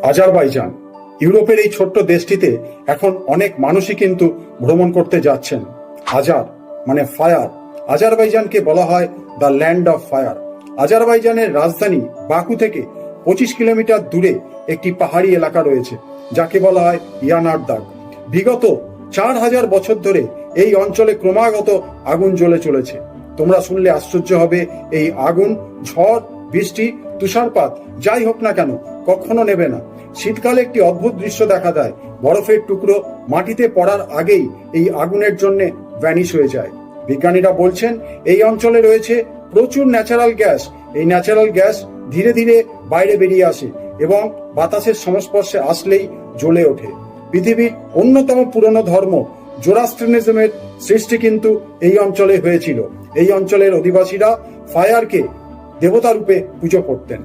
Azerbaijan, ইউরোপের এই ছোট্ট দেশটিতে এখন অনেক মানুষই কিন্তু ভ্রমণ করতে যাচ্ছেন। আজার মানে ফায়ার। আজারবাইজানকে বলা হয় দ্য ল্যান্ড অফ ফায়ার। আজারবাইজানের রাজধানী বাকু থেকে 25 কিলোমিটার দূরে একটি পাহাড়ি এলাকা রয়েছে, যাকে বলা হয় ইয়ানারদাগ। বিগত 4000 বছর ধরে এই অঞ্চলে ক্রমাগত আগুন জ্বলে চলেছে। তোমরা শুনলে আশ্চর্য হবে, এই আগুন ঝড়, বৃষ্টি, তুষারপাত যাই হোক না কেন কখনো নেবে না। শীতকালে একটি অদ্ভুত দৃশ্য দেখা দেয়, বরফের টুকরো মাটিতে পড়ার আগেই এই আগুনের জন্য ভ্যানিশ হয়ে যায়। বিজ্ঞানীরা বলছেন এই অঞ্চলে রয়েছে প্রচুর ন্যাচারাল গ্যাস। এই ন্যাচারাল গ্যাস ধীরে ধীরে বাইরে বেরিয়ে আসে এবং বাতাসের সংস্পর্শে আসলেই জ্বলে ওঠে। পৃথিবীর অন্যতম পুরনো ধর্ম জোরাস্ট্রিয়ানিজমের সৃষ্টি কিন্তু এই অঞ্চলে হয়েছিল। এই অঞ্চলের অধিবাসীরা ফায়ারকে দেবতা রূপে পুজো করতেন।